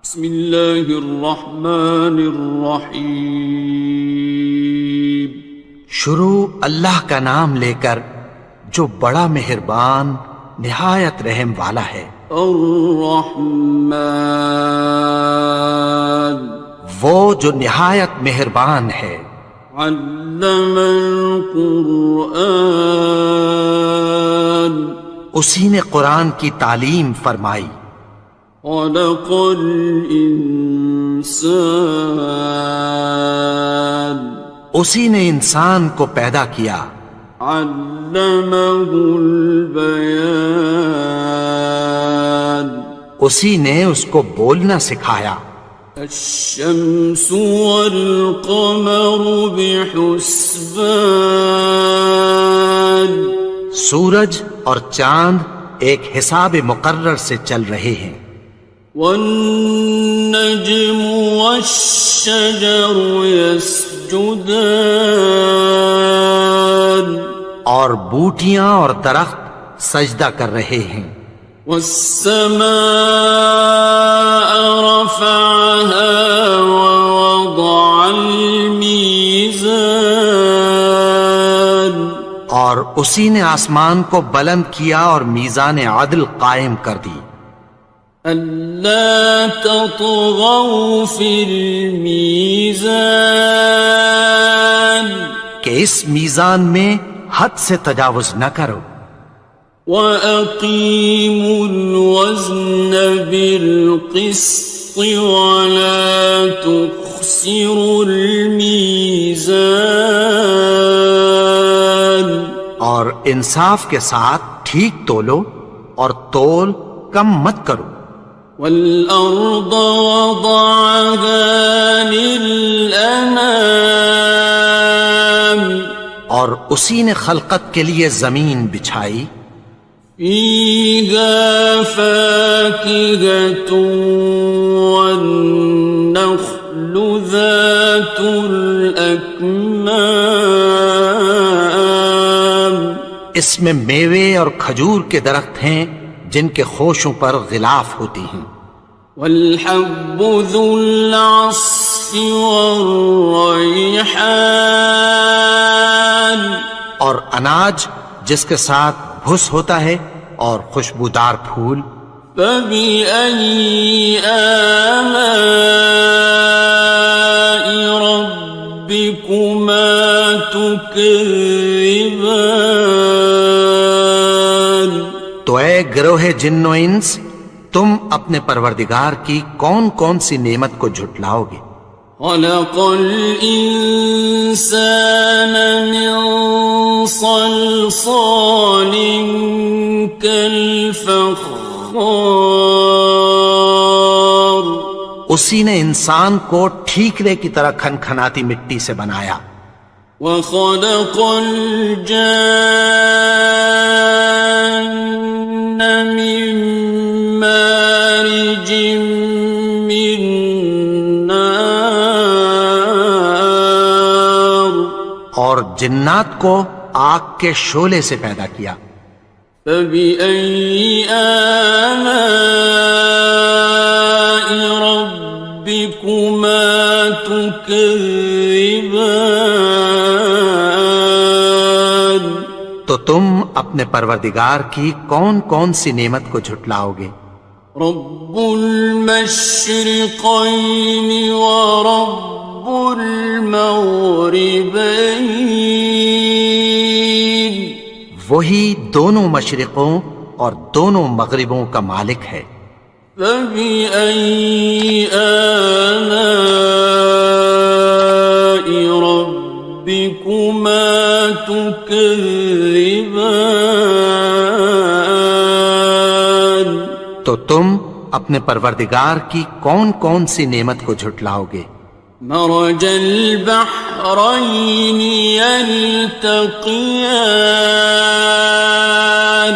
بسم اللہ الرحمن الرحیم۔ شروع اللہ کا نام لے کر جو بڑا مہربان نہایت رحم والا ہے۔ الرحمن، وہ جو نہایت مہربان ہے۔ علم القرآن، اسی نے قرآن کی تعلیم فرمائی۔ خلق الانسان، اسی نے انسان کو پیدا کیا۔ علمہ البیان، اسی نے اس کو بولنا سکھایا۔ الشمس والقمر بحسبان، سورج اور چاند ایک حساب مقرر سے چل رہے ہیں۔ والنجم والشجر يسجدان، اور بوٹیاں اور درخت سجدہ کر رہے ہیں۔ والسماء رفعها ووضع الميزان، اور اسی نے آسمان کو بلند کیا اور میزان عدل قائم کر دی۔ ألا تطغوا في الميزان، کہ اس میزان میں حد سے تجاوز نہ کرو۔ وَأَقِيمُوا الْوَزْنَ بِالْقِسْطِ وَلَا تُخْسِرُوا الْمِيزَانَ، اور انصاف کے ساتھ ٹھیک تولو اور تول کم مت کرو۔ وَالْأَرْضَ وَضَعَهَا لِلْأَنَامِ، اور اسی نے خلقت کے لیے زمین بچھائی۔ فِيهَا فَاكِهَةٌ وَالنَّخْلُ ذَاتُ الْأَكْمَامِ، اس میں میوے اور کھجور کے درخت ہیں جن کے خوشوں پر غلاف ہوتی ہیں۔ وَالْحَبُّ ذُو الْعَصْفِ وَالرَّيْحَانِ، اور اناج جس کے ساتھ بھس ہوتا ہے اور خوشبودار پھول۔ فَبِأَيِّ آلَاءِ رَبِّكُمَا تُكَذِّبَانِ، تو اے گروہ جن و انس، تم اپنے پروردگار کی کون کون سی نعمت کو جھٹلاؤ گے؟ خَلَقَ الْإِنسَانَ مِنْ صَلْصَالٍ كَالْفَخَّارِ، اسی نے انسان کو ٹھیکرے کی طرح کھنکھناتی مٹی سے بنایا۔ وَخَلَقَ الْجَانَّ مِن مَّارِجٍ مِّن نَّارٍ، اور جنات کو آگ کے شعلے سے پیدا کیا۔ فَبِأَيِّ آلَاءِ رَبِّكُمَا تُكَذِّبَانِ، تو تم اپنے پروردگار کی کون کون سی نعمت کو جھٹلاؤ گے؟ رب المشرقین ورب المغربین، وہی دونوں مشرقوں اور دونوں مغربوں کا مالک ہے۔ فَبِأَيِّ آلَاءِ رَبِّكُمَا تُكَذِّبَانِ، تو تم اپنے پروردگار کی کون کون سی نعمت کو جھٹلاؤ گے؟ مرج البحرین یلتقیان،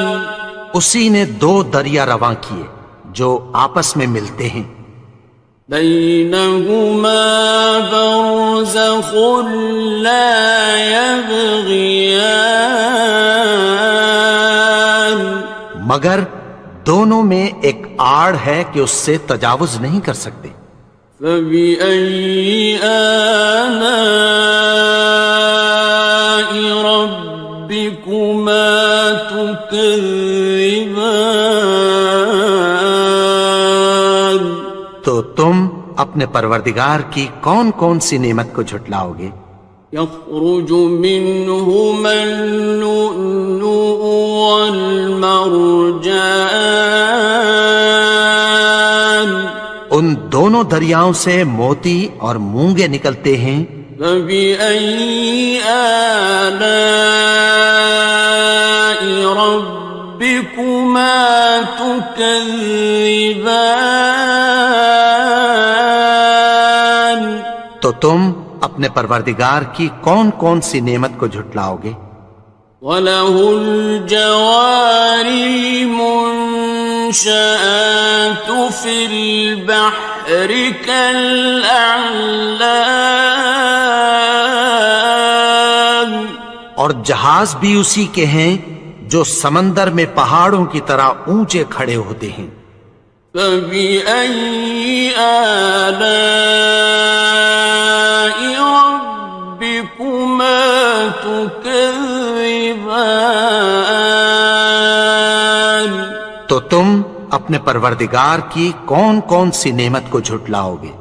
اسی نے دو دریا رواں کیے جو آپس میں ملتے ہیں۔ بینہما برزخ لا یبغیان، مگر دونوں میں ایک آڑ ہے کہ اس سے تجاوز نہیں کر سکتے۔ فبأي آلاء ربكما تكذبان؟ تو تم اپنے پروردگار کی کون کون سی نعمت کو جھٹلاؤ گے؟ يخرج منهما اللؤلؤ والمرجان، ان دونوں دریاؤں سے موتی اور مونگے نکلتے ہیں۔ فبأي آلاء ربكما تكذبان؟ تو تم اپنے پروردگار کی کون کون سی نعمت کو جھٹلاؤ گے؟ وَلَهُ الْجَوَارِ الْمُنشَآتُ فِي الْبَحْرِ كَالْأَعْلَامِ، اور جہاز بھی اسی کے ہیں جو سمندر میں پہاڑوں کی طرح اونچے کھڑے ہوتے ہیں۔ فَبِأَيِّ آلَاءِ رَبِّكُمَا تُكَذِّبَانِ؟ تو تم اپنے پروردگار کی کون کون سی نعمت کو جھٹلاؤ گے؟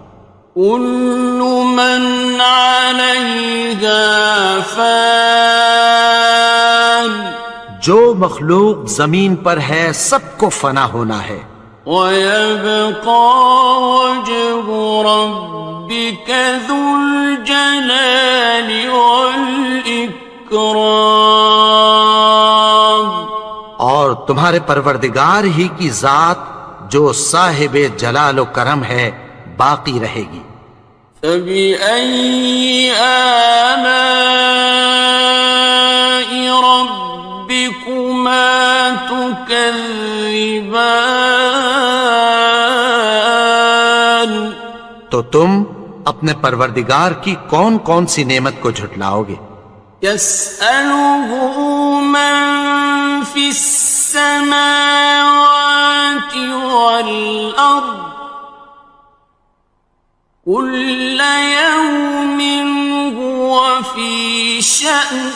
كُلُّ مَنْ عَلَيْهَا فَانٍ، جو مخلوق زمین پر ہے سب کو فنا ہونا ہے۔ وَيَبْقَى وَجْهُ رَبِّكَ ذُو الْجَلَالِ وَالْإِكْرَامِ، اور تمہارے پروردگار ہی کی ذات جو صاحب جلال و کرم ہے باقی رہے گی۔ فَبِأَيِّ آلَاءِ رَبِّكُمَا تُكَذِّبَانِ؟ تو تم اپنے پروردگار کی کون کون سی نعمت کو جھٹلاؤ گے؟ يَسْأَلُهُ مَن فِي السَّمَاوَاتِ وَالْأَرْضِ كُلَّ يَوْمٍ هُوَ فِي شَأْنٍ،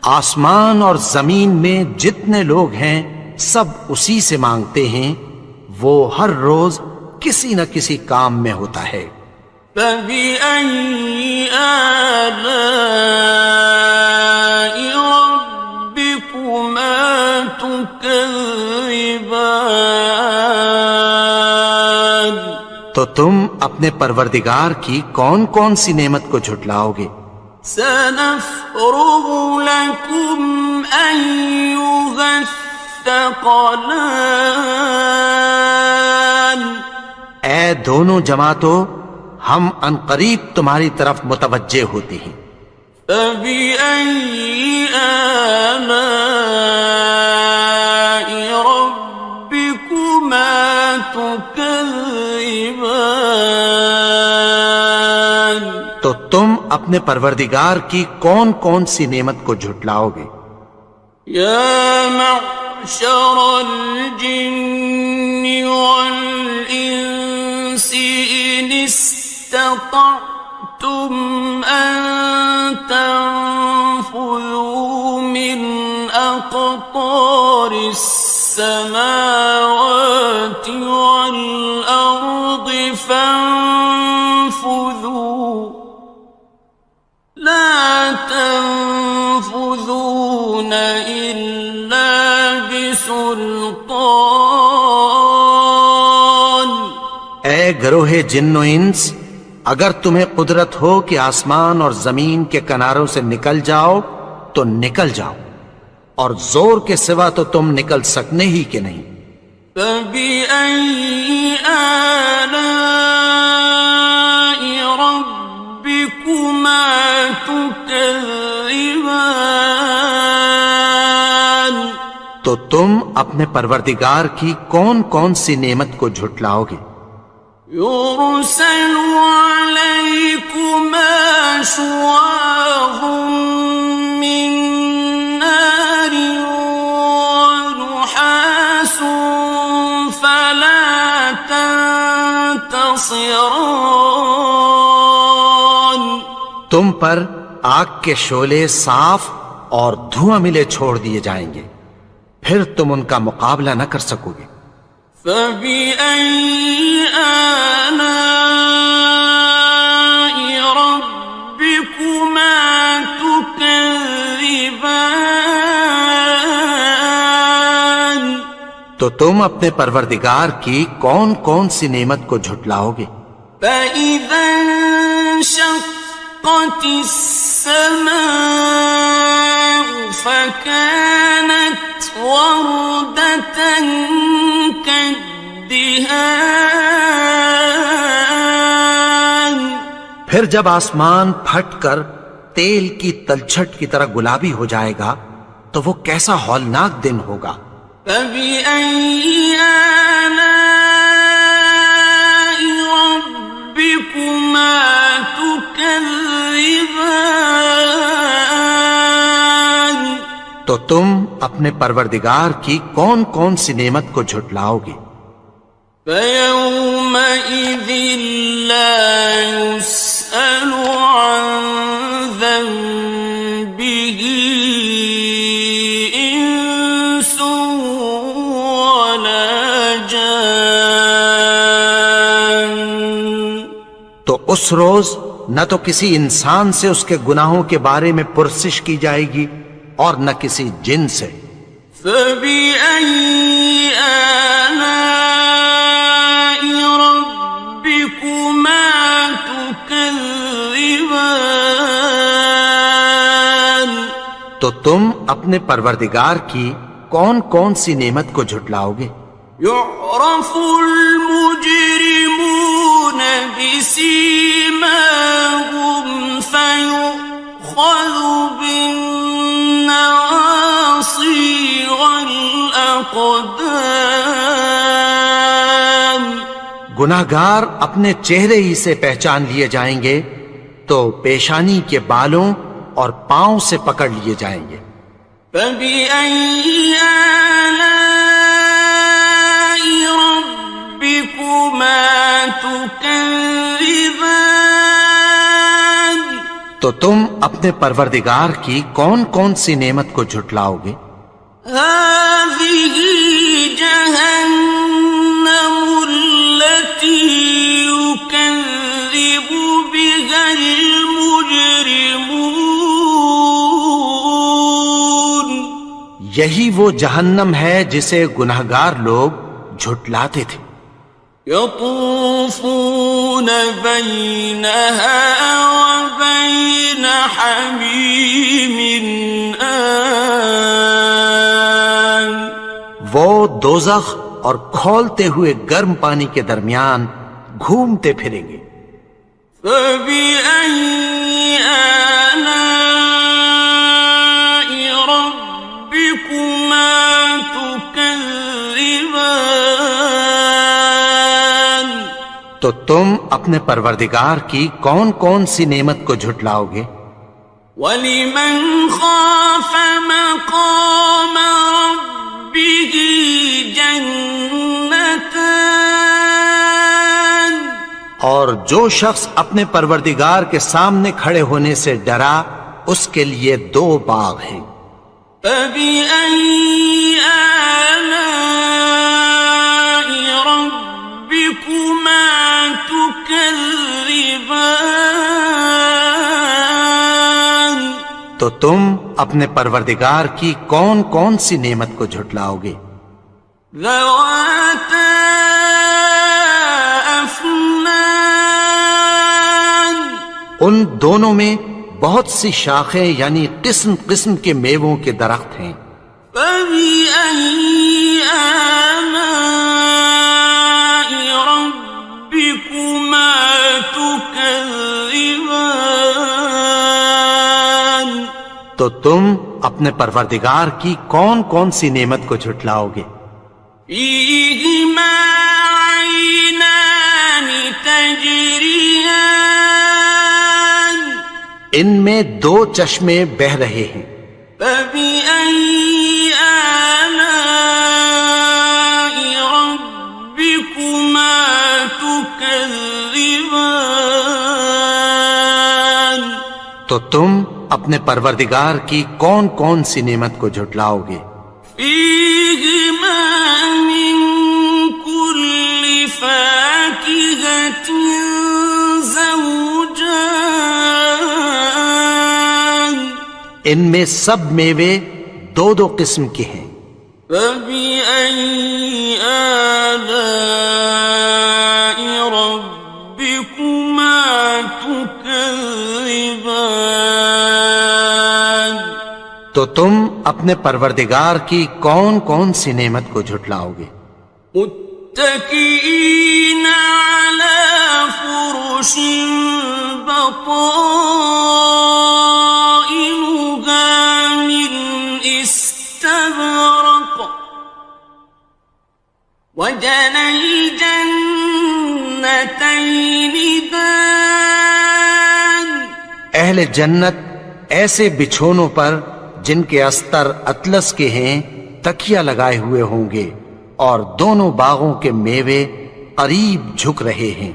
آسمان اور زمین میں جتنے لوگ ہیں سب اسی سے مانگتے ہیں، وہ ہر روز کسی نہ کسی کام میں ہوتا ہے۔ فَبِأَيِّ آلَاءِ رَبِّكُمَا تُكَذِّبَانِ؟ تو تم اپنے پروردگار کی کون کون سی نعمت کو جھٹلاؤ گے؟ سَنَفْرُغُ لَكُمْ أَيُّهَ الثَّقَلَانِ، اے دونوں جماعتوں، ہم عنقریب تمہاری طرف متوجہ ہوتے ہیں۔ فَبِأَيِّ آلَاءِ رَبِّكُمَا تُكَذِّبَانِ؟ تو تم اپنے پروردگار کی کون کون سی نعمت کو جھٹلاؤ گے؟ يَا مَعْشَرَ الْجِنِّ وَالْإِنسِ إِنِ اسْتَطَعْتُمْ أَن تَنفُذُوا مِنْ أَقْطَارِ السَّمَاوَاتِ وَالْأَرْضِ فَانفُذُوا لَا تَنفُذُونَ إِلَّا بِسُلْطَانٍ۔ اے گروہ جن و انس، اگر تمہیں قدرت ہو کہ آسمان اور زمین کے کناروں سے نکل جاؤ تو نکل جاؤ، اور زور کے سوا تو تم نکل سکنے ہی کہ نہیں۔ فَبِأَيِّ آلَاءِ رَبِّكُمَا تُكَذِّبَانِ؟ تو تم اپنے پروردگار کی کون کون سی نعمت کو جھٹلاؤ گے؟ يُرْسَلُ عَلَيْكُمَا شُوَاظٌ مِّن نَّارٍ وَنُحَاسٌ ينتصران تم پر آگ کے شعلے صاف اور دھواں ملے چھوڑ دیے جائیں گے، پھر تم ان کا مقابلہ نہ کر سکو گے۔ فبأي آلاء ربكما تكذبان تو تم اپنے پروردگار کی کون کون سی نعمت کو جھٹلاؤ گے؟ فإذا انشقت السماء فكانت وردة كالدهان پھر جب آسمان پھٹ کر تیل کی تلچھٹ کی طرح گلابی ہو جائے گا تو وہ کیسا ہولناک دن ہوگا۔ فبأي آلاء ربكما تكذبان تو تم اپنے پروردگار کی کون کون سی نعمت کو جھٹلاؤ گے؟ فيومئذ لا يسأل عن ذنبه إنس ولا جان تو اس روز نہ تو کسی انسان سے اس کے گناہوں کے بارے میں پرسش کی جائے گی اور نہ کسی جن سے۔ فبأي آلاء ربكما تكذبان تو تم اپنے پروردگار کی کون کون سی نعمت کو جھٹلاؤ گے؟ يعرف المجرمون بسيماهم فيؤخذ بالنواصي والأقدام گناہگار اپنے چہرے ہی سے پہچان لیے جائیں گے تو پیشانی کے بالوں اور پاؤں سے پکڑ لیے جائیں گے۔ فبأي آلاء ربكما تكذبان تو تم اپنے پروردگار کی کون کون سی نعمت کو جھٹلاؤ گے؟ هذه جهنم التي يكذب بها المجرمون یہی وہ جہنم ہے جسے گناہگار لوگ جھٹلاتے تھے۔ يطوفون بينها وبين حميم آن وہ دوزخ اور کھولتے ہوئے گرم پانی کے درمیان گھومتے پھریں گے۔ فبأي آلاء ربكما تكذبان تو تم اپنے پروردگار کی کون کون سی نعمت کو جھٹلاؤ گے؟ وَلِمَنْ خَافَ مَقَامَ رَبِّهِ جَنَّتَانِ اور جو شخص اپنے پروردگار کے سامنے کھڑے ہونے سے ڈرا اس کے لیے دو باغ ہیں۔ فَبِأَيِّ آلَاءِ رَبِّكُمَا تُكَذِّبَانِ تو تم اپنے پروردگار کی کون کون سی نعمت کو جھٹلاؤ گے؟ ذَوَاتَا أَفْنَانٍ ان دونوں میں بہت سی شاخیں یعنی قسم قسم کے میووں کے درخت ہیں۔ فَبِأَيِّ آلَاءِ رَبِّكُمَا تُكَذِّبَانِ تو تم اپنے پروردگار کی کون کون سی نعمت کو جھٹلاؤ گے؟ فِيهِمَا عَيْنَانِ تَجْرِيَانِ ان میں دو چشمے بہہ رہے ہیں۔ فَبِأَيِّ آلَاءِ رَبِّكُمَا تُكَذِّبَانِ اپنے پروردگار کی کون کون سی نعمت کو جھٹلاؤ گے؟ فیہما من کل فاکہۃ زوجان، ان میں سب میوے دو دو قسم کے ہیں۔ فبأي آلاء ربكما تكذبان، تو تم اپنے پروردگار کی کون کون سی نعمت کو جھٹلاؤ گے؟ متكئين على فرش بطائنها من استبرق، وجنى الجنتين دان، اہل جنت ایسے بچھونوں پر جن کے استر اطلس کے ہیں تکیہ لگائے ہوئے ہوں گے، اور دونوں باغوں کے میوے قریب جھک رہے ہیں۔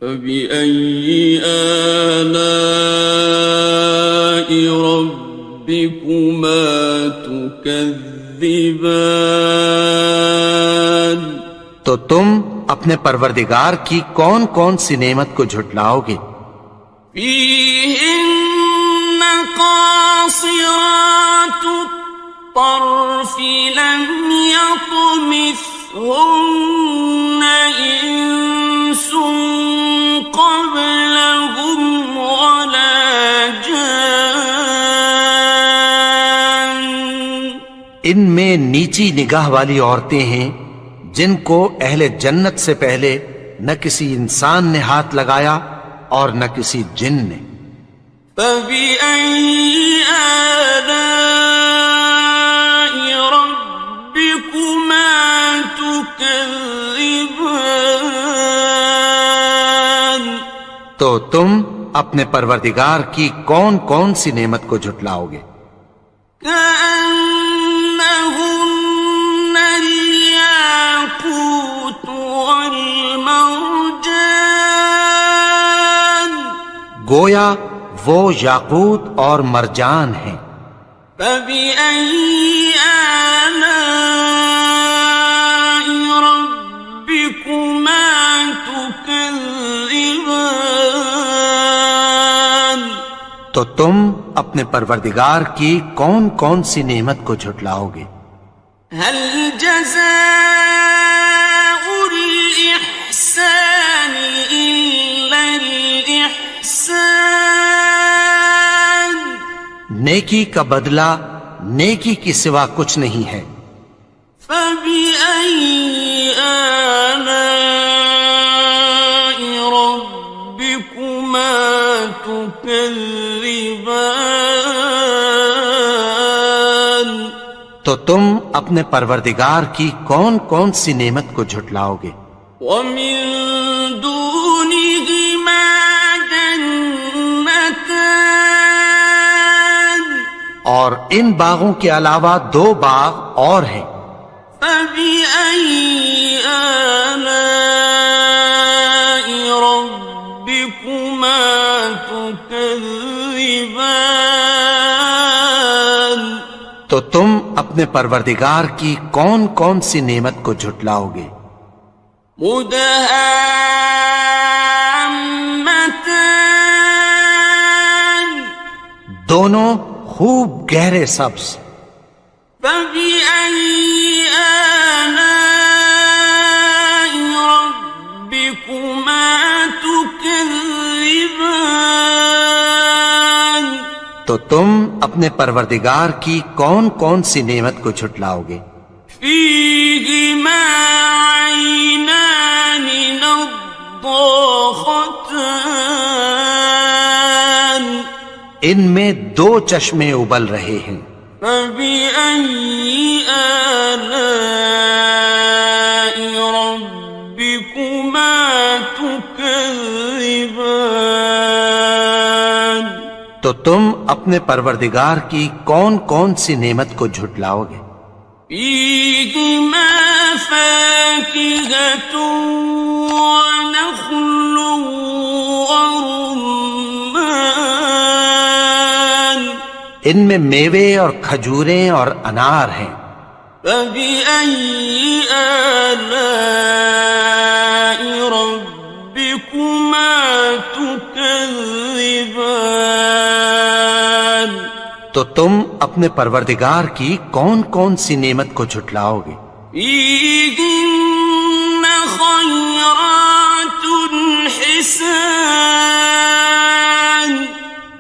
فبأي آلاء ربكما تكذبان، تو تم اپنے پروردگار کی کون کون سی نعمت کو جھٹلاؤ گے؟ فيهن قاصرات الطرف لم يطمثهن إنس قبلهم ولا جان، ان میں نیچی نگاہ والی عورتیں ہیں جن کو اہل جنت سے پہلے نہ کسی انسان نے ہاتھ لگایا اور نہ کسی جن نے۔ فبأي آلاء ربكما تكذبان، تو تم اپنے پروردگار کی کون کون سی نعمت کو جھٹلاؤ گے؟ كأنهن الياقوت والمرجان، گویا وہ یاقوت اور مرجان ہیں۔ فبأي آلاء ربكما تكذبان، تو تم اپنے پروردگار کی کون کون سی نعمت کو جھٹلاؤ گے؟ هل جزاء الإحسان إلا الإحسان، نیکی کا بدلہ نیکی کی سوا کچھ نہیں ہے۔ فبأي آلاء ربكما تكذبان، تو تم اپنے پروردگار کی کون کون سی نعمت کو جھٹلاؤ گے؟ ومن دونهما جنتان، اور ان باغوں کے علاوہ دو باغ اور ہیں۔ فبأي آلاء ربكما تكذبان، تو تم اپنے پروردگار کی کون کون سی نعمت کو جھٹلاؤ گے؟ مدهامتان، دونوں خوب گہرے سبز۔ فبأي آلاء ربكما تكذبان، تو تم اپنے پروردگار کی کون کون سی نعمت کو جھٹلاؤ گے؟ فيهما عينان نضاختان، ان میں دو چشمے ابل رہے ہیں۔ فبأي آلاء ربكما تكذبان، تو تم اپنے پروردگار کی کون کون سی نعمت کو جھٹلاؤ گے؟ فيهما فاكهة ونخل ورمان، ان میں میوے اور کھجوریں اور انار ہیں. فبأي آلاء ربكما تكذبان. تو تم اپنے پروردگار کی کون کون سی نعمت کو جھٹلاؤ گے؟ فيهن خيرات حسان.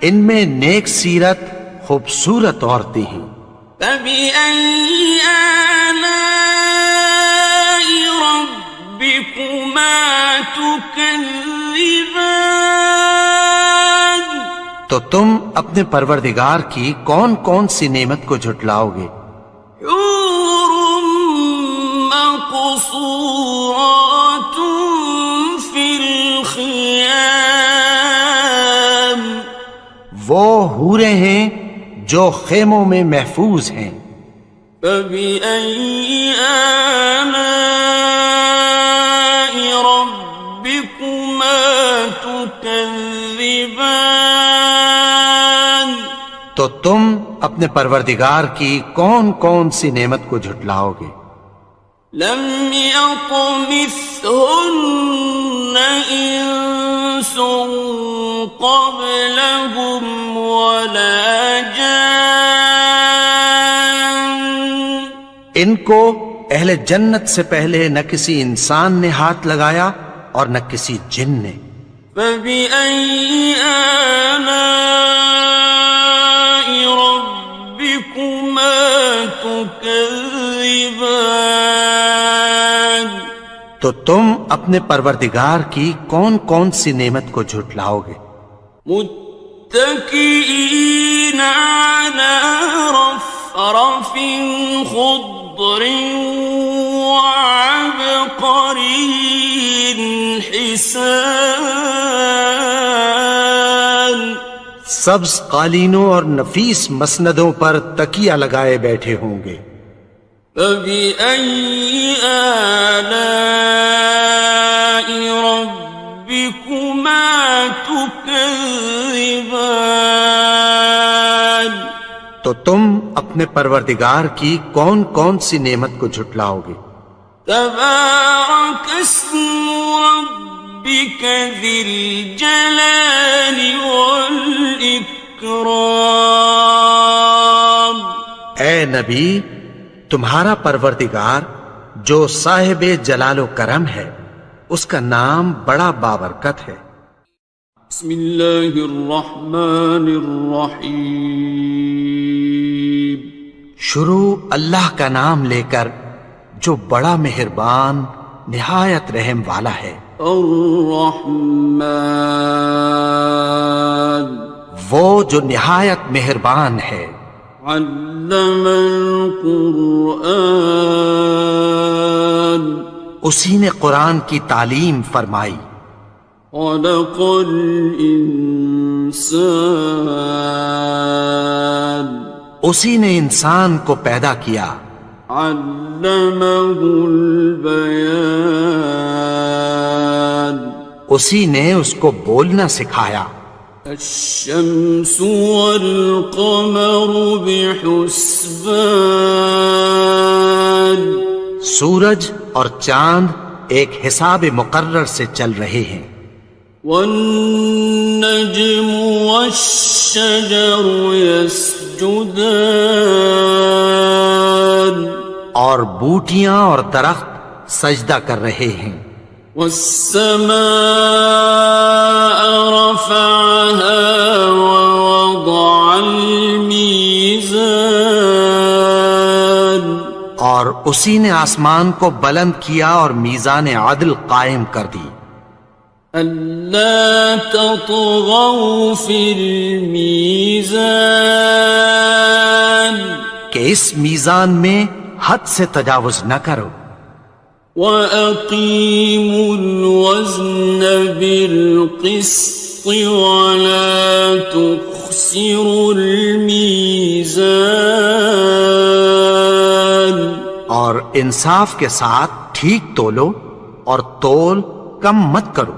ان میں نیک سیرت خوبصورت عورتیں ہیں. فبأي آلاء ربكما تكذبان. تو تم اپنے پروردگار کی کون کون سی نعمت کو جھٹلاؤ گے؟ حور مقصورات في الخيام. وہ حوریں ہیں جو خیموں میں محفوظ ہیں. فبأي آلاء ربكما تكذبان. تو تم اپنے پروردگار کی کون کون سی نعمت کو جھٹلاؤ گے؟ لم يطمثهن إنس قبلهم ولا جان. ان کو اہل جنت سے پہلے نہ کسی انسان نے ہاتھ لگایا اور نہ کسی جن نے. فبأي آلاء ربكما تكذبان. تو تم اپنے پروردگار کی کون کون سی نعمت کو جھٹلاؤ گے؟ متكئين على رفرف خضر وعبقري حسان. سبز قالینوں اور نفیس مسندوں پر تکیہ لگائے بیٹھے ہوں گے. فبأي آلاء ربكما تكذبان. تو تم اپنے پروردگار کی کون کون سی نعمت کو جھٹلاؤ گے؟ تبارك اسم ربك ذي الجلال والإكرام. اے نبی، تمہارا پروردگار جو صاحب جلال و کرم ہے اس کا نام بڑا بابرکت ہے. بسم اللہ الرحمن الرحیم. شروع اللہ کا نام لے کر جو بڑا مہربان نہایت رحم والا ہے. الرحمن وہ جو نہایت مہربان ہے. علم القرآن اسی نے قرآن کی تعلیم فرمائی. خلق الانسان اسی نے انسان کو پیدا کیا. علمہ البیان اسی نے اس کو بولنا سکھایا. الشمس والقمر بحسبان سورج اور چاند ایک حساب مقرر سے چل رہے ہیں. والنجم والشجر يسجدان اور بوٹیاں اور درخت سجدہ کر رہے ہیں. والسماء رفعها ووضع الميزان اور اسی نے آسمان کو بلند کیا اور میزان عدل قائم کر دی. ألا تطغوا في الميزان کہ اس میزان میں حد سے تجاوز نہ کرو. وَأَقِيمُوا الْوَزْنَ بِالْقِسْطِ وَلَا تُخْسِرُوا الْمِيزَانَ اور انصاف کے ساتھ ٹھیک تولو اور تول کم مت کرو.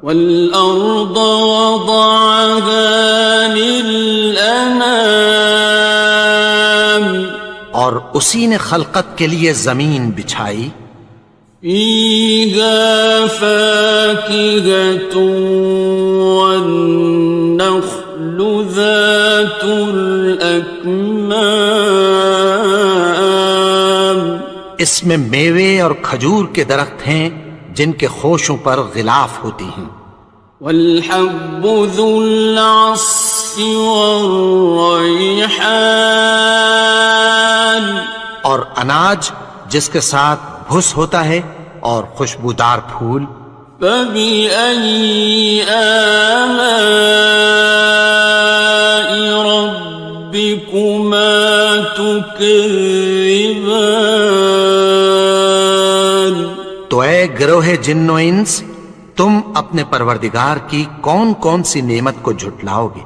والأرض وضعها للأنام اور اسی نے خلقت کے لیے زمین بچھائی، فيها فاكهة والنخل ذات الأكمام اس میں میوے اور کھجور کے درخت ہیں جن کے خوشوں پر غلاف ہوتی ہیں، والحب ذو العصف والريحان اور اناج جس کے ساتھ بھس ہوتا ہے اور خوشبودار پھول۔ فبأي آلاء ربكما تكذبان تو اے گروہ جن و انس، تم اپنے پروردگار کی کون کون سی نعمت کو جھٹلاؤ گے؟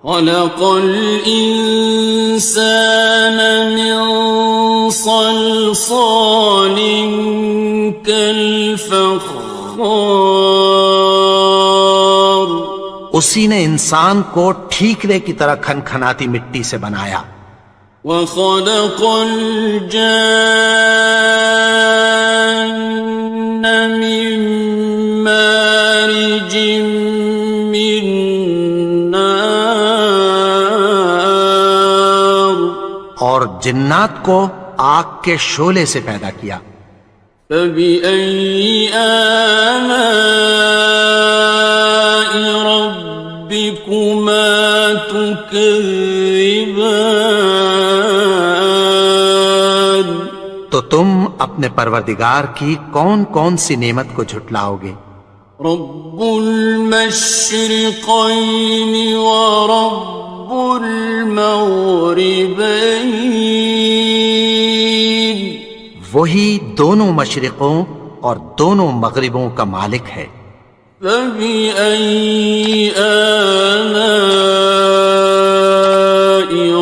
خلق الإنسان من صلصال كالفخار اسی نے انسان کو ٹھیکرے کی طرح کھنکھناتی مٹی سے بنایا، وخلق الجان من مارج من نار اور جنات کو آگ کے شعلے سے پیدا کیا۔ فبأي آلاء ربكما تكذبان تو تم اپنے پروردگار کی کون کون سی نعمت کو جھٹلاؤ گے؟ رب المشرقين ورب المغربين وہی دونوں مشرقوں اور دونوں مغربوں کا مالک ہے۔ فبأي آلاء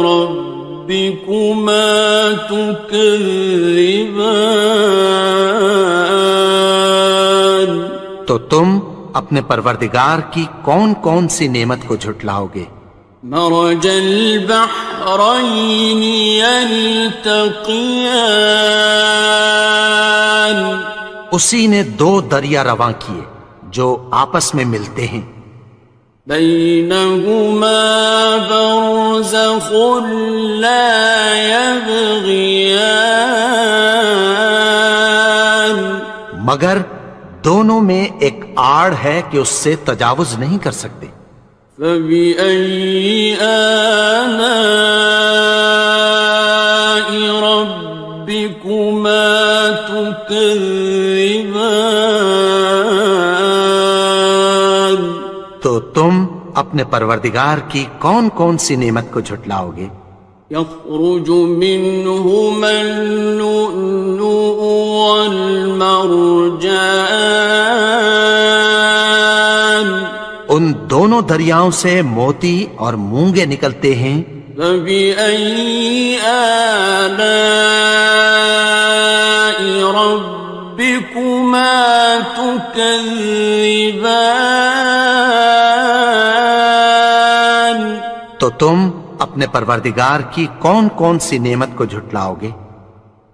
ربكما تكذبان تو تم اپنے پروردگار کی کون کون سی نعمت کو جھٹلاؤ گے؟ مرج البحرين يلتقيان اسی نے دو دریا رواں کیے جو آپس میں ملتے ہیں، بينهما برزخ لا يبغيان مگر دونوں میں ایک آڑ ہے کہ اس سے تجاوز نہیں کر سکتے۔ فبأي آلاء ربكما تكذبان تو تم اپنے پروردگار کی کون کون سی نعمت کو جھٹلاؤ گے؟ يخرج منهما اللؤلؤ والمرجان ان دونوں دریاؤں سے موتی اور مونگے نکلتے ہیں۔ فبأي آلاء ربكما تكذبان تو تم اپنے پروردگار کی کون کون سی نعمت کو جھٹلاؤ گے؟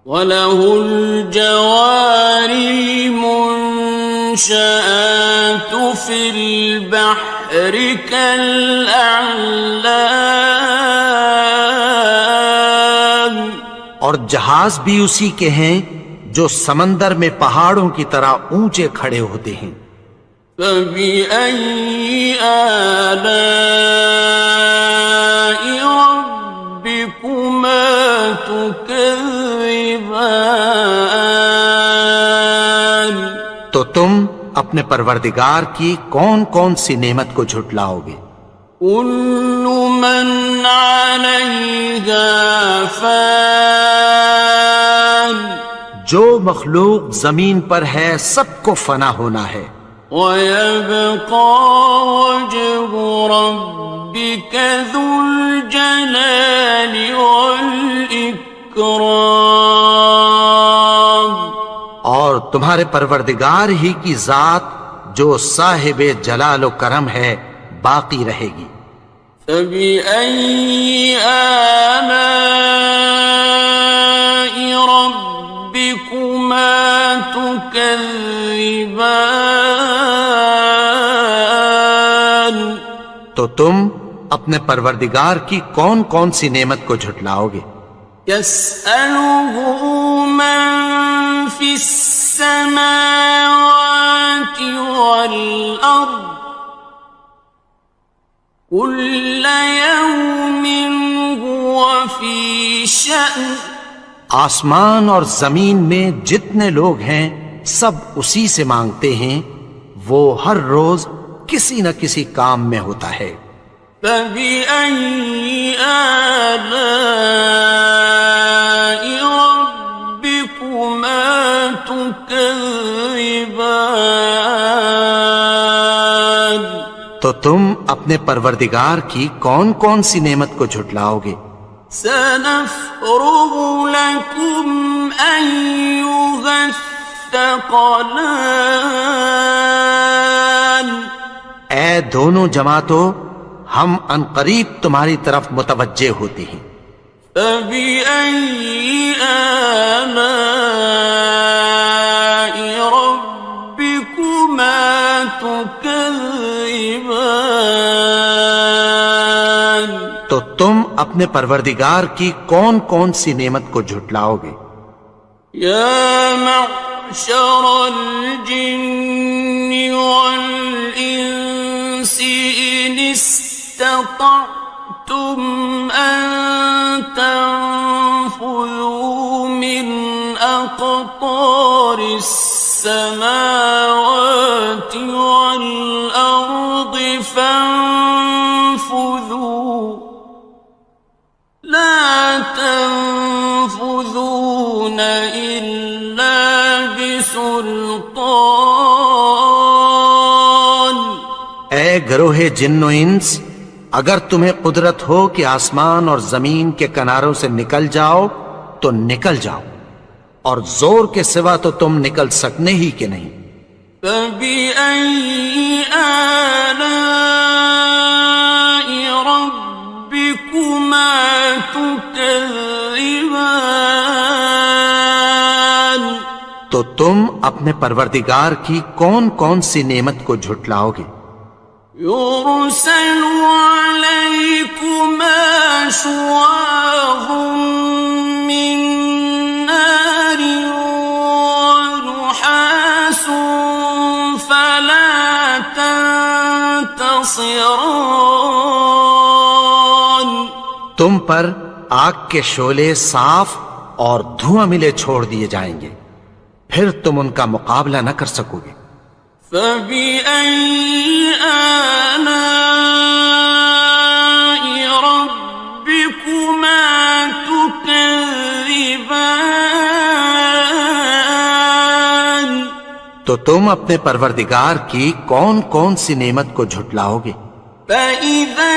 وَلَهُ الْجَوَارِ الْمُنشَآتُ فِي الْبَحْرِ كَالْأَعْلَامِ اور جہاز بھی اسی کے ہیں جو سمندر میں پہاڑوں کی طرح اونچے کھڑے ہوتے ہیں۔ فبأي آلاء ربكما تكذبان تو تم اپنے پروردگار کی کون کون سی نعمت کو جھٹلاؤ گے؟ كل من عليها فان جو مخلوق زمین پر ہے سب کو فنا ہونا ہے، ويبقى وجه ربك ذو الجلال والإكرام اور تمہارے پروردگار ہی کی ذات جو صاحب جلال و کرم ہے باقی رہے گی۔ فَبِأَيِّ آلَاءِ رَبِّكُمَا تُكَذِّبَانِ؟ تو تم اپنے پروردگار کی کون کون سی نعمت کو جھٹلاؤ گے؟ يَسْأَلُهُ مَن فِي السَّمَاوَاتِ وَالْأَرْضِ كُلَّ يَوْمٍ هُوَ فِي شَأْنٍ۔ آسمان اور زمین میں جتنے لوگ ہیں سب اسی سے مانگتے ہیں، وہ ہر روز کسی نہ کسی کام میں ہوتا ہے۔ فَبِأَيِّ آلَاءِ رَبِّكُمَا تُكَذِّبَانِ؟ تو تم اپنے پروردگار کی کون کون سی نعمت کو جھٹلاؤ گے؟ سَنَفْرُغُ لَكُمْ أَيُّهَ الثَّقَلَانِ۔ اے دونوں جماعتوں، ہم عنقریب تمہاری طرف متوجہ ہوتے ہیں۔ فَبِأَيِّ آلَاءِ رَبِّكُمَا تُكَذِّبَانِ؟ تو تم اپنے پروردگار کی کون کون سی نعمت کو جھٹلاؤ گے؟ یا معشر الجن والانس ان استطعتم ان تنفذوا من اقطار السماوات والارض فانفذوا لا تنفذون إلا بسلطان۔ اے گروہ جن و انس، اگر تمہیں قدرت ہو کہ آسمان اور زمین کے کناروں سے نکل جاؤ تو نکل جاؤ، اور زور کے سوا تو تم نکل سکنے ہی کہ نہیں۔ فَبِأَيِّ آلَاءِ رَبِّكُمَا تُكَذِّبَانِ؟ تو تم اپنے پروردگار کی کون کون سی نعمت کو جھٹلاؤ گے؟ يُرْسَلُ عَلَيْكُمَا شُوَاظٌ مِّن نَّارٍ وَنُحَاسٌ فَلَا تَنتَصِرَانِ۔ تم پر آگ کے شعلے صاف اور دھواں ملے چھوڑ دیے جائیں گے، پھر تم ان کا مقابلہ نہ کر سکو گے۔ فَبِأَيِّ آلَاءِ رَبِّكُمَا تُكَذِّبَانِ؟ تو تم اپنے پروردگار کی کون کون سی نعمت کو جھٹلاؤ گے؟ فَإِذَا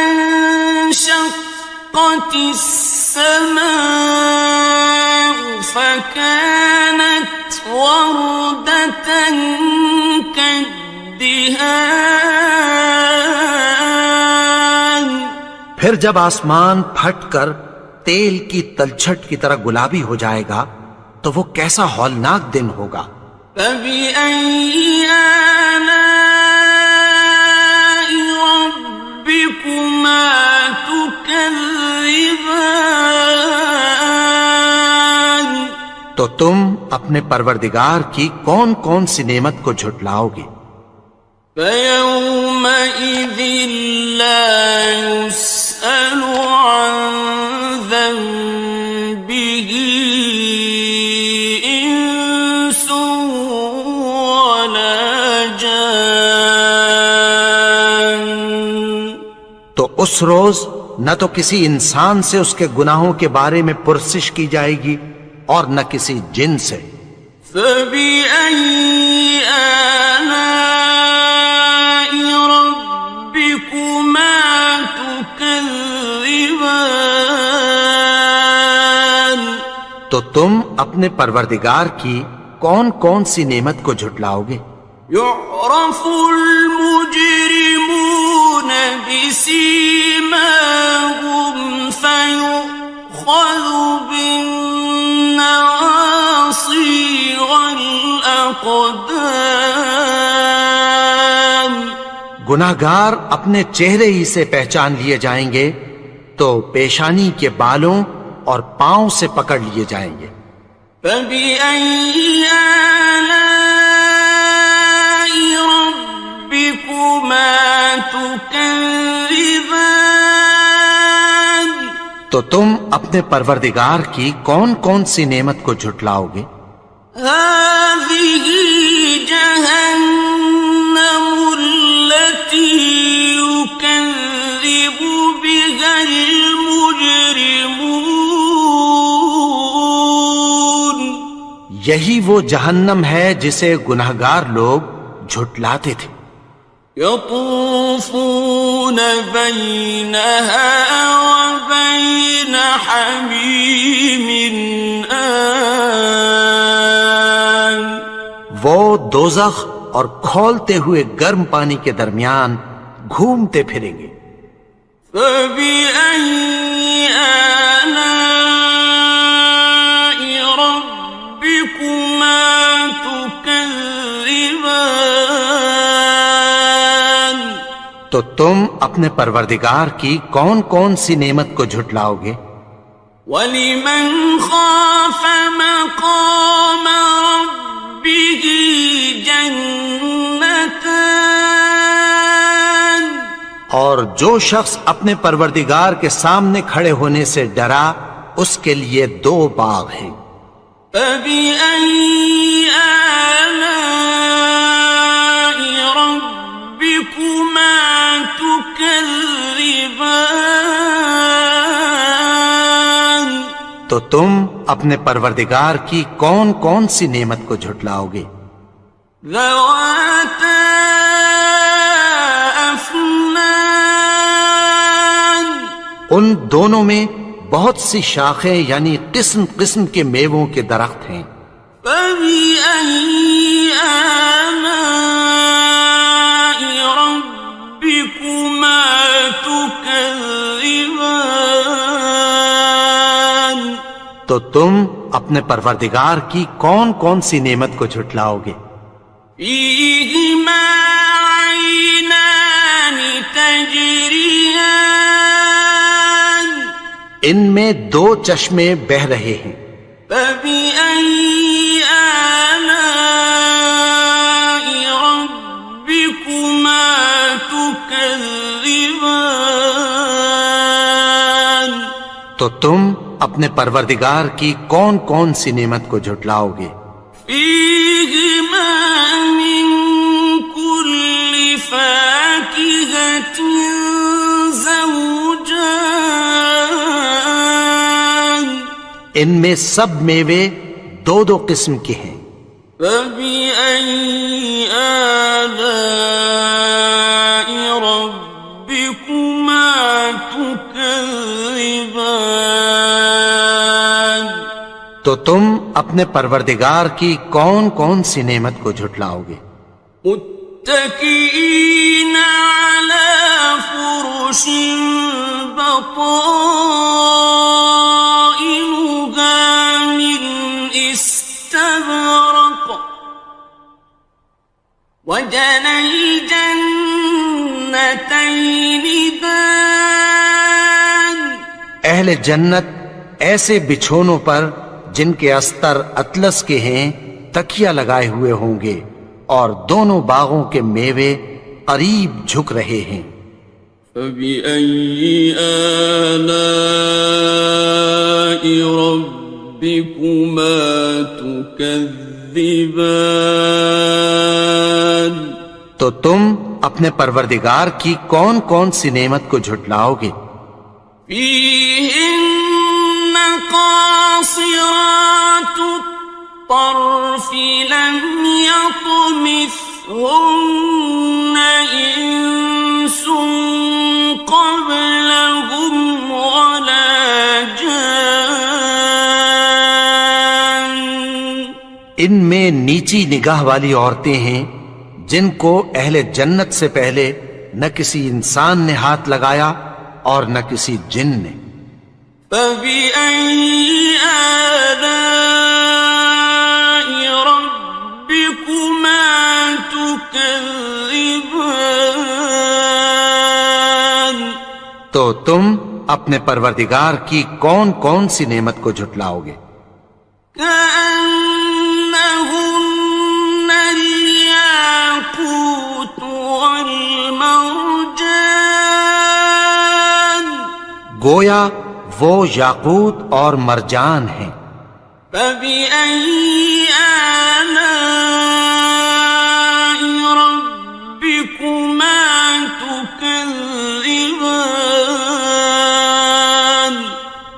انشَقَّتِ السَّمَاءُ فَكَانَتْ وَرْدَةً كَالدِّهَانِ؟ پھر جب آسمان پھٹ کر تیل کی تلچھٹ کی طرح گلابی ہو جائے گا تو وہ کیسا ہولناک دن ہوگا۔ فَبِأَيِّ آلَاءِ رَبِّكُمَا تُكَذِّبَانِ؟ تو تم اپنے پروردگار کی کون کون سی نعمت کو جھٹلاؤ گے؟ فَيَوْمَئِذٍ لَا يُسْأَلُ عَن ذَنبِهِ إِنسٌ وَلَا جَانٌ۔ تو اس روز نہ تو کسی انسان سے اس کے گناہوں کے بارے میں پرسش کی جائے گی اور نہ کسی جن سے۔ فَبِأَيِّ آلَاءِ رَبِّكُمَا تُكَذِّبَانِ؟ تو تم اپنے پروردگار کی کون کون سی نعمت کو جھٹلاؤ گے؟ يعرف المجرمون بسيماهم فيؤخذ بالنواصي والأقدام. گناہگار اپنے چہرے ہی سے پہچان لیے جائیں گے تو پیشانی کے بالوں اور پاؤں سے پکڑ لیے جائیں گے. فَبِأَيِّ آلَاءِ رَبِّكُمَا تُكَذِّبَانِ. تو تم اپنے پروردگار کی کون کون سی نعمت کو جھٹلاؤ گے؟ هَٰذِهِ جَهَنَّمُ الَّتِي يُكَذِّبُ بِهَا الْمُجْرِمُونَ. یہی وہ جہنم ہے جسے گناہگار لوگ جھٹلاتے تھے. يطوفون بينها وبين حميم آن. وہ دوزخ اور کھولتے ہوئے گرم پانی کے درمیان گھومتے پھریں گے. فبأي آلاء ربكما تكذبان. تو تم اپنے پروردگار کی کون کون سی نعمت کو جھٹلاؤ گے؟ وَلِمَنْ خَافَ مَقَامَ رَبِّهِ جَنَّتَانِ. اور جو شخص اپنے پروردگار کے سامنے کھڑے ہونے سے ڈرا اس کے لیے 2 باغ ہیں. فَبِأَيِّ آلَاءِ رَبِّكُمَا تُكَذِّبَانِ. تو تم اپنے پروردگار کی کون کون سی نعمت کو جھٹلاؤ گے؟ ذَوَاتَا أَفْنَانٍ. ان دونوں میں بہت سی شاخیں یعنی قسم قسم کے میووں کے درخت ہیں. فَبِأَيِّ آلَاءِ رَبِّكُمَا تُكَذِّبَانِ. تو تم اپنے پروردگار کی کون کون سی نعمت کو جھٹلاؤ گے؟ فِيهِمَا عَيْنَانِ تَجْرِيَانِ. ان میں 2 چشمے بہہ رہے ہیں. فَبِأَيِّ آلَاءِ رَبِّكُمَا تُكَذِّبَانِ. تو تم اپنے پروردگار کی کون کون سی نعمت کو جھٹلاؤ گے؟ فِيهِمَا مِن كُلِّ فَاكِهَةٍ زَوْجَانِ. ان میں سب میوے 2 قسم کے ہیں. فَبِأَيِّ آلَاءِ رَبِّكُمَا تُكَذِّبَانِ. تو تم اپنے پروردگار کی کون کون سی نعمت کو جھٹلاؤ گے؟ متكئين على فرش بطائنها من استبرق وجنى الجنتين دان. اہل جنت ایسے بچھونوں پر جن کے استر اطلس کے ہیں تکیہ لگائے ہوئے ہوں گے اور دونوں باغوں کے میوے قریب جھک رہے ہیں. فَبِأَيِّ آلَاءِ رَبِّكُمَا تُكَذِّبَانِ. تو تم اپنے پروردگار کی کون کون سی نعمت کو جھٹلاؤ گے؟ فِيهِنَّ قَاصِرَاتُ الطَّرْفِ لَمْ يَطْمِثْهُنَّ إِنسٌ قَبْلَهُمْ وَلَا جَانٌّ. ان میں نیچی نگاہ والی عورتیں ہیں جن کو اہل جنت سے پہلے نہ کسی انسان نے ہاتھ لگایا اور نہ کسی جن نے۔ فَبِأَيِّ آلَاءِ رَبِّكُمَا تُكَذِّبَانِ؟ تو تم اپنے پروردگار کی کون کون سی نعمت کو جھٹلاؤ گے؟ كَأَنَّهُنَّ الْيَاقُوتُ وَالْمَرْجَانُ، گویا وہ یاقوت اور مرجان ہیں۔ فَبِأَيِّ آلَاءِ رَبِّكُمَا تُكَذِّبَانِ؟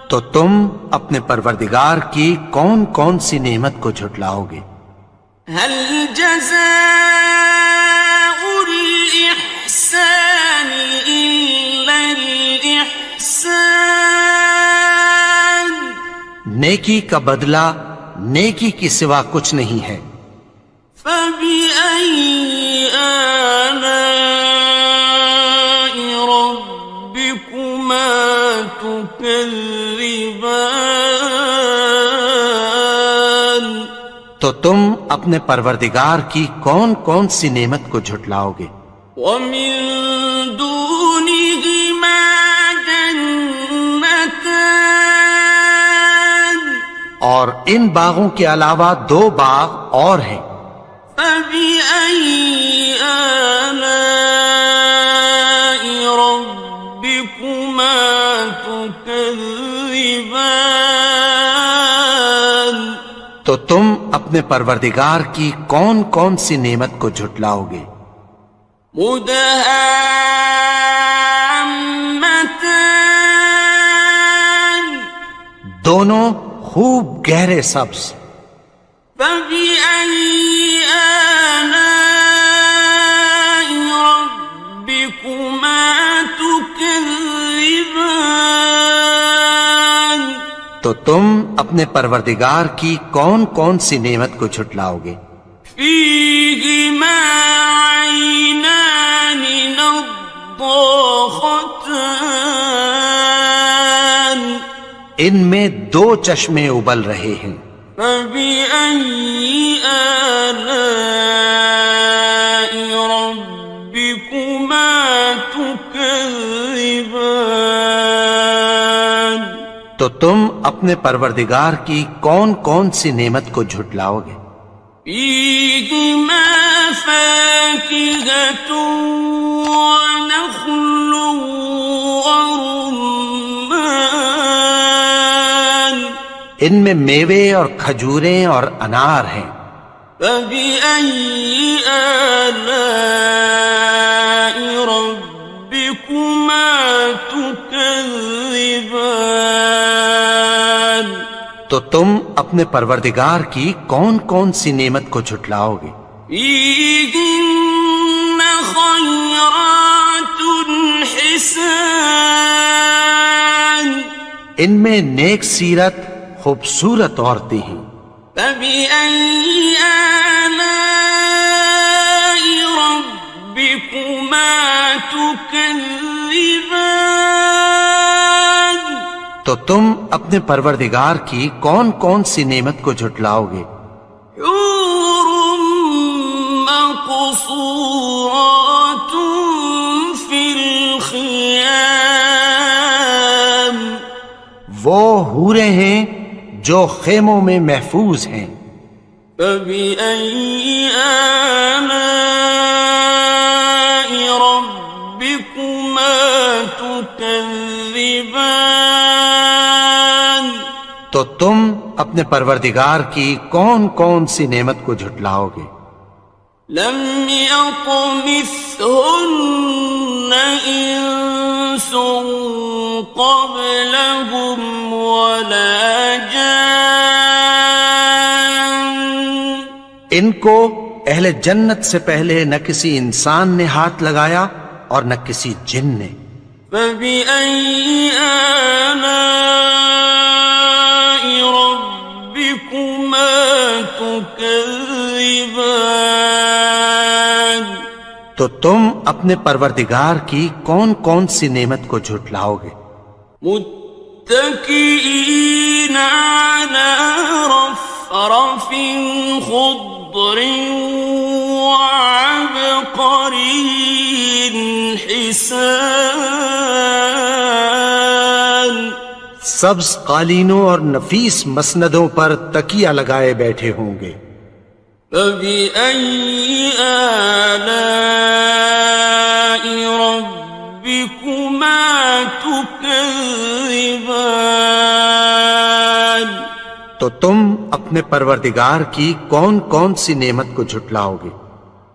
تو تم اپنے پروردگار کی کون کون سی نعمت کو جھٹلاؤ گے؟ هَلْ جَزَاءُ الْإِحْسَانِ إِلَّا الْإِحْسَانُ؟ نیکی کا بدلہ نیکی کی سوا کچھ نہیں ہے۔ فَبِأَيِّ آلَاءِ رَبِّكُمَا تُكَذِّبَانِ؟ تو تم اپنے پروردگار کی کون کون سی نعمت کو جھٹلاؤ گے؟ وَمِن دُونِهِمَا جَنَّتَانِ، اور ان باغوں کے علاوہ دو باغ اور ہیں۔ فَبِأَيِّ آلَاءِ رَبِّكُمَا تُكَذِّبَانِ؟ تو تم اپنے پروردگار کی کون کون سی نعمت کو جھٹلاؤ گے؟ مُدْهَامَّتَانِ، دونوں خوب گہرے سبز۔ فَبِأَيِّ آلَاءِ رَبِّكُمَا تُكَذِّبَانِ؟ تو تم اپنے پروردگار کی کون کون سی نعمت کو جھٹلاؤ گے؟ فِيهِمَا عَيْنَانِ نَضَّاخَتَانِ، ان میں دو چشمے ابل رہے ہیں۔ فَبِأَيِّ آلَاءِ رَبِّكُمَا تُكَذِّبَانِ؟ تو تم اپنے پروردگار کی کون کون سی نعمت کو جھٹلاؤ گے؟ فِيهِمَا فَاكِهَةٌ وَنَخْلٌ وَرُمَّانٌ، ان میں میوے اور کھجوریں اور انار ہیں۔ فَبِأَيِّ آلَاءِ رَبِّكُمَا تُكَذِّبَانِ؟ تو تم اپنے پروردگار کی کون کون سی نعمت کو جھٹلاؤ گے؟ فِيهِنَّ خَيْرَاتٌ حِسَانٌ، ان میں نیک سیرت خوبصورت عورتیں ہیں۔ فَبِأَيِّ آلَاءِ رَبِّكُمَا تُكَذِّبَانِ؟ تو تم اپنے پروردگار کی کون کون سی نعمت کو جھٹلاؤ گے؟ حور مقصورات فی الخیام، وہ حوریں ہیں جو خیموں میں محفوظ ہیں۔ فَبِأَيِّ آلَاءِ رَبِّكُمَا تُكَذِّبَانِ؟ تو تم اپنے پروردگار کی کون کون سی نعمت کو جھٹلاؤ گے؟ لم يطمثهن انس قبلهم ولا جان، ان کو اہل جنت سے پہلے نہ کسی انسان نے ہاتھ لگایا اور نہ کسی جن نے۔ فَبِأَيِّ آلَاءِ رَبِّكُمَا تُكَذِّبَانِ؟ تو تم اپنے پروردگار کی کون کون سی نعمت کو جھٹلاؤ گے؟ متكئين على رفرف خضر وعبقري حسان، سبز قالینوں اور نفیس مسندوں پر تکیہ لگائے بیٹھے ہوں گے۔ فبأي آلاء ربكما تكذبان، تو تم اپنے پروردگار کی کون کون سی نعمت کو جھٹلاؤ گے؟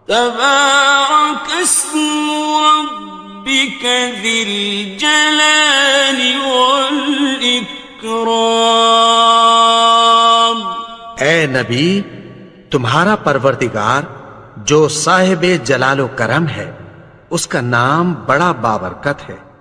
تبارك اسم ربك ذي الجلال والإكرام، اے نبی، تمہارا پروردگار جو صاحب جلال و کرم ہے، اس کا نام بڑا بابرکت ہے۔